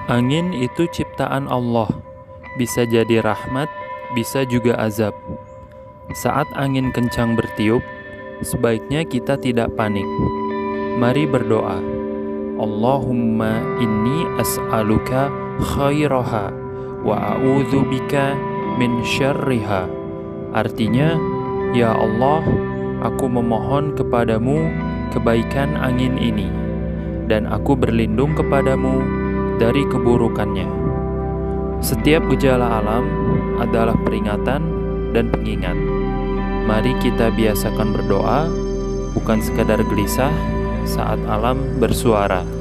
Angin itu ciptaan Allah, bisa jadi rahmat, bisa juga azab. Saat angin kencang bertiup, sebaiknya kita tidak panik. Mari berdoa. Allahumma inni as'aluka khairaha wa a'udzubika min syarriha. Artinya, ya Allah, aku memohon kepadamu kebaikan angin ini, dan aku berlindung kepadamu dari keburukannya. Setiap gejala alam adalah peringatan dan pengingat. Mari kita biasakan berdoa, bukan sekadar gelisah saat alam bersuara.